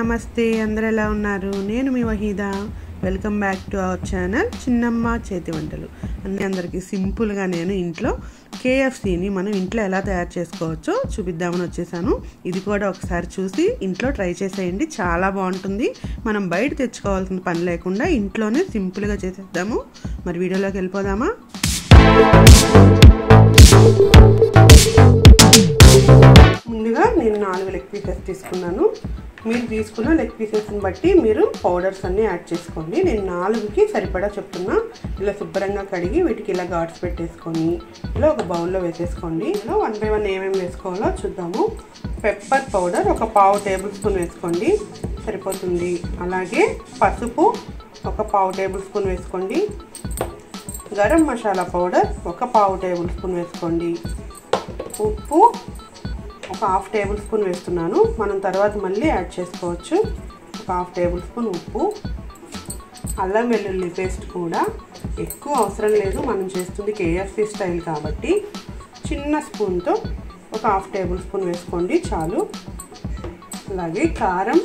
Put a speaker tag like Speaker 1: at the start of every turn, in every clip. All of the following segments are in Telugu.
Speaker 1: నమస్తే అందరూ ఎలా ఉన్నారు నేను మీ Waheeda welcome back to our channel చిన్నమ్మ చేతి వంటలు అందరికీ సింపుల్ గా నేను ఇంట్లో KFC ని మనం ఇంట్లో ఎలా తయారు చేసుకోవచ్చో చూపిద్దామని వచ్చేసాను ఇది కూడా ఒకసారి చూసి ఇంట్లో ట్రై చేసేయండి చాలా బాగుంటుంది మనం బయట తెచ్చుకోవాల్సిన పని లేకుండా ఇంట్లోనే సింపుల్ గా చేసేద్దాము మరి వీడియోలోకి వెళ్ళిపోదామా ముందుగా నేను 4 లెగ్ పీసెస్ తీసుకున్నాను మీరు తీసుకున్న లెగ్ పీసెస్ ని బట్టి మీరు పౌడర్స్ అన్ని యాడ్ చేసుకోండి నేను 4కి సరిపడా చెప్తున్నా ఇలా శుభ్రంగా కడిగి వీటికి ఇలా గాట్స్ పెట్టేసుకొని ఇలా ఒక బౌల్లో వేసేసుకోండి ఇలా 1 బై 1 ఏమేమి వేసుకోవాలో చూద్దాము పెప్పర్ పౌడర్ ఒక 1/2 టేబుల్ స్పూన్ వేసుకోండి సరిపోతుంది అలాగే పసుపు ఒక 1/2 టేబుల్ స్పూన్ వేసుకోండి గరం మసాలా పౌడర్ ఒక 1/2 టేబుల్ స్పూన్ వేసుకోండి ఉప్పు ఒక 1/2 టేబుల్ స్పూన్ వేస్తున్నాను మనం తర్వాత మళ్ళీ యాడ్ చేసుకోవచ్చు ఒక 1/2 టేబుల్ స్పూన్ ఉప్పు అల్లం వెల్లుల్లి పేస్ట్ కూడా ఎక్కువ అవసరం లేదు మనం చేస్తుంది KFC స్టైల్ కాబట్టి చిన్న స్పూన్తో ఒక 1/2 టేబుల్ స్పూన్ వేసుకోండి చాలు అలాగే కారం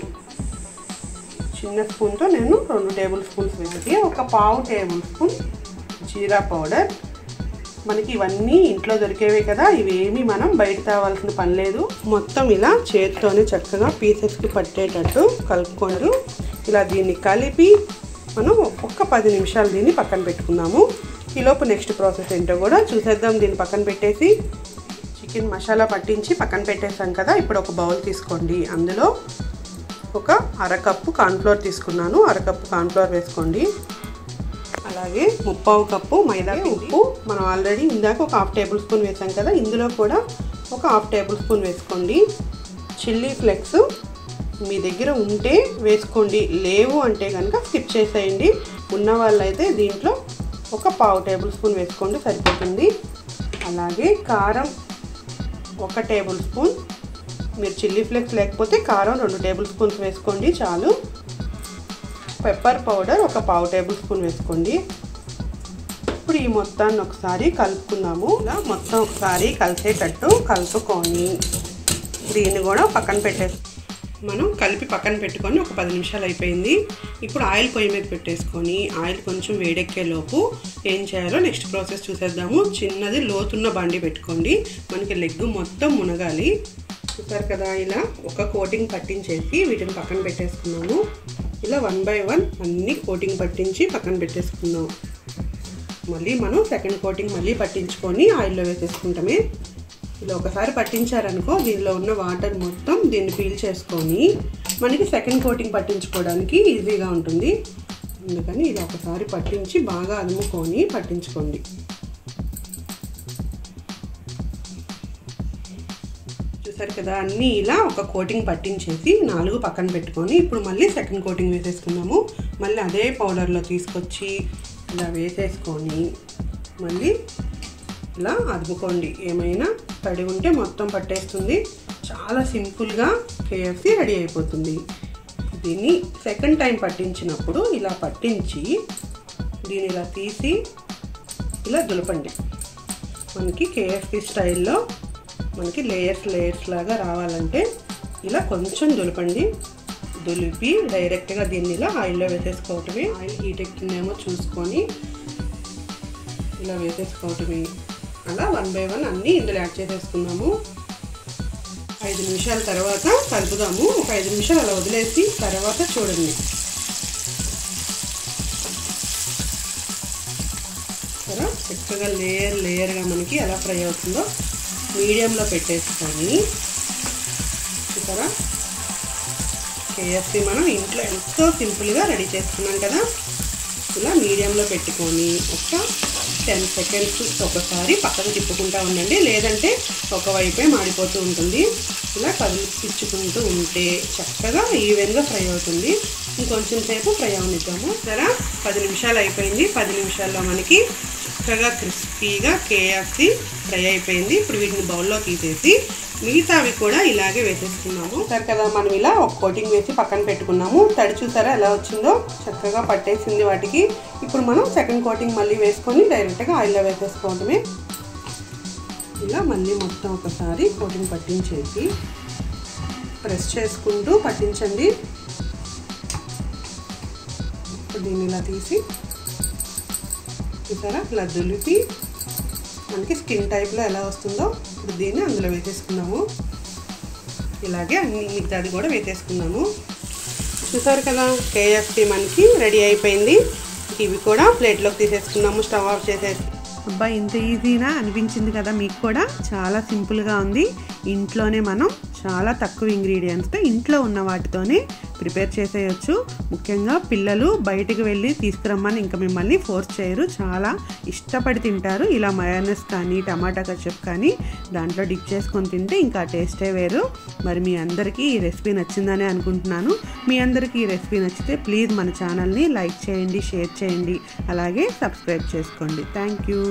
Speaker 1: చిన్న స్పూన్తో నేను 2 టేబుల్ స్పూన్స్ వేసి ఒక 1/2 టేబుల్ స్పూన్ జీరా పౌడర్ మనకి ఇవన్నీ ఇంట్లో దొరికేవే కదా ఇవేమీ మనం బయట తేవాల్సిన పని లేదు మొత్తం ఇలా చేత్తోనే చక్కగా పీసెస్కి పట్టేటట్టు కలుపుకోండి ఇలా దీన్ని కలిపి మనం ఒక్క 10 నిమిషాలు దీన్ని పక్కన పెట్టుకుందాము ఈలోపు నెక్స్ట్ ప్రాసెస్ ఏంటో కూడా చూసేద్దాం దీన్ని పక్కన పెట్టేసి చికెన్ మసాలా పట్టించి పక్కన పెట్టేసాం కదా ఇప్పుడు ఒక బౌల్ తీసుకోండి అందులో ఒక 1/2 కప్పు కార్న్ఫ్లోర్ తీసుకున్నాను 1/2 కప్పు కార్న్ఫ్లోర్ వేసుకోండి అలాగే 1/2 కప్పు మైదా ఉప్పు మనం ఆల్రెడీ ఇందాక ఒక 1/2 టేబుల్ స్పూన్ వేసాం కదా ఇందులో కూడా ఒక 1/2 టేబుల్ స్పూన్ వేసుకోండి చిల్లీ ఫ్లేక్స్ మీ దగ్గర ఉంటే వేసుకోండి లేవు అంటే కనుక స్కిప్ చేసేయండి ఉన్న వాళ్ళైతే దీంట్లో ఒక 1/2 టేబుల్ స్పూన్ వేసుకోండి సరిపోతుంది అలాగే కారం 1 టేబుల్ స్పూన్ మీరు చిల్లీ ఫ్లేక్స్ లేకపోతే కారం 2 టేబుల్ స్పూన్స్ వేసుకోండి చాలు పెప్పర్ పౌడర్ ఒక 1/2 టేబుల్ స్పూన్ వేసుకోండి ఇప్పుడు ఈ మొత్తాన్ని ఒకసారి కలుపుకుందాము ఇలా మొత్తం ఒకసారి కలిసేటట్టు కలుపుకొని దీన్ని కూడా పక్కన పెట్టేసి మనం కలిపి పక్కన పెట్టుకొని ఒక 10 నిమిషాలు అయిపోయింది ఇప్పుడు ఆయిల్ పొయ్యి మీద పెట్టేసుకొని ఆయిల్ కొంచెం వేడెక్కే లోపు ఏం చేయాలో నెక్స్ట్ ప్రాసెస్ చూసేద్దాము చిన్నది లోతున్న బండి పెట్టుకోండి మనకి లెగ్ మొత్తం మునగాలి చూసారు కదా ఇలా ఒక కోటింగ్ పట్టించేసి వీటిని పక్కన పెట్టేసుకున్నాము ఇలా 1 బై 1 అన్ని కోటింగ్ పట్టించి పక్కన పెట్టేసుకుందాం మళ్ళీ మనం సెకండ్ కోటింగ్ మళ్ళీ పట్టించుకొని ఆయిల్లో వేసేసుకుంటామే ఇలా ఒకసారి పట్టించారనుకో దీనిలో ఉన్న వాటర్ మొత్తం దీన్ని పీల్ చేసుకొని మనకి సెకండ్ కోటింగ్ పట్టించుకోవడానికి ఈజీగా ఉంటుంది అందుకని ఇలా ఒకసారి పట్టించి బాగా అదుముకొని పట్టించుకోండి చూసారు కదా అన్నీ ఇలా ఒక కోటింగ్ పట్టించేసి 4 పక్కన పెట్టుకొని ఇప్పుడు మళ్ళీ సెకండ్ కోటింగ్ వేసేసుకున్నాము మళ్ళీ అదే పౌడర్లో తీసుకొచ్చి ఇలా వేసేసుకొని మళ్ళీ ఇలా అదుముకోండి ఏమైనా తడి ఉంటే మొత్తం పట్టేస్తుంది చాలా సింపుల్గా KFC రెడీ అయిపోతుంది దీన్ని సెకండ్ టైం పట్టించినప్పుడు ఇలా పట్టించి దీన్ని ఇలా తీసి ఇలా దులపండి మనకి KFC స్టైల్లో మనకి లేయర్స్ లాగా రావాలంటే ఇలా కొంచెం దులపండి దులిపి డైరెక్ట్గా దీన్ని ఇలా ఆయిల్లో వేసేసుకోవటమే ఆయిల్ హీట్ ఎక్కిందేమో చూసుకొని ఇలా వేసేసుకోవటమే అలా 1 బై 1 అన్నీ ఇందులో యాడ్ చేసేసుకున్నాము 5 నిమిషాల తర్వాత కలుపుదాము ఒక 5 నిమిషాలు అలా వదిలేసి తర్వాత చూడండి సరే చక్కగా లేయర్గా మనకి ఎలా ఫ్రై అవుతుందో మీడియంలో పెట్టేసుకొని చూసారా KFC మనం ఇంట్లో ఎంతో సింపుల్గా రెడీ చేసుకున్నాం కదా ఇలా మీడియంలో పెట్టుకొని ఒక 10 సెకండ్స్ ఒకసారి పక్కకు తిప్పుకుంటూ ఉండండి లేదంటే ఒకవైపే మాడిపోతూ ఉంటుంది ఇలా కదిలించుకుంటూ ఉంటే చక్కగా ఈవెన్గా ఫ్రై అవుతుంది ఇంకొంచెం సేపు ఫ్రై అవనిద్దాము సరే 10 నిమిషాలు అయిపోయింది 10 నిమిషాల్లో మనకి చక్కగా క్రిస్పీగా KFC ఫ్రై అయిపోయింది ఇప్పుడు వీటిని బౌల్లో తీసేసి మిగతావి కూడా ఇలాగే వేసేసుకున్నాము సరే కదా మనం ఇలా ఒక కోటింగ్ వేసి పక్కన పెట్టుకున్నాము తడి చూసారా ఎలా వచ్చిందో చక్కగా పట్టేసింది వాటికి ఇప్పుడు మనం సెకండ్ కోటింగ్ మళ్ళీ వేసుకొని డైరెక్ట్గా ఆయిల్లో వేసేసుకోవడమే ఇలా మళ్ళీ మొత్తం ఒకసారి కోటింగ్ పట్టించేసి ప్రెస్ చేసుకుంటూ పట్టించండి దీన్ని ఇలా తీసి చూసారా ఇలా దులిపి మనకి స్కిన్ టైప్లో ఎలా వస్తుందో ఇప్పుడు దీన్ని అందులో వేసేసుకున్నాము. ఇలాగే అన్ని మిగతాది కూడా వేసేసుకున్నాము. చూసారు కదా KFC మనకి రెడీ అయిపోయింది. ఇవి కూడా ప్లేట్లోకి తీసేసుకున్నాము స్టవ్ ఆఫ్ చేసేసి. అబ్బాయి ఇంత ఈజీనా అనిపించింది కదా మీకు కూడా? చాలా సింపుల్గా ఉంది. ఇంట్లోనే మనం చాలా తక్కువ ఇంగ్రీడియంట్స్తో ఇంట్లో ఉన్న వాటితోనే ప్రిపేర్ చేసేయచ్చు. ముఖ్యంగా పిల్లలు బయటికి వెళ్ళి తీసుకురమ్మని ఇంకా మిమ్మల్ని ఫోర్స్ చేయరు, చాలా ఇష్టపడి తింటారు. ఇలా మయోనైస్ కానీ టమాటా కచప్ కానీ దాంట్లో డిప్ చేసుకొని తింటే ఇంకా టేస్టే వేరు. మరి మీ అందరికీ ఈ రెసిపీ నచ్చిందని అనుకుంటున్నాను. మీ అందరికీ ఈ రెసిపీ నచ్చితే ప్లీజ్ మన ఛానల్ని లైక్ చేయండి, షేర్ చేయండి, అలాగే సబ్స్క్రైబ్ చేసుకోండి. Thank you.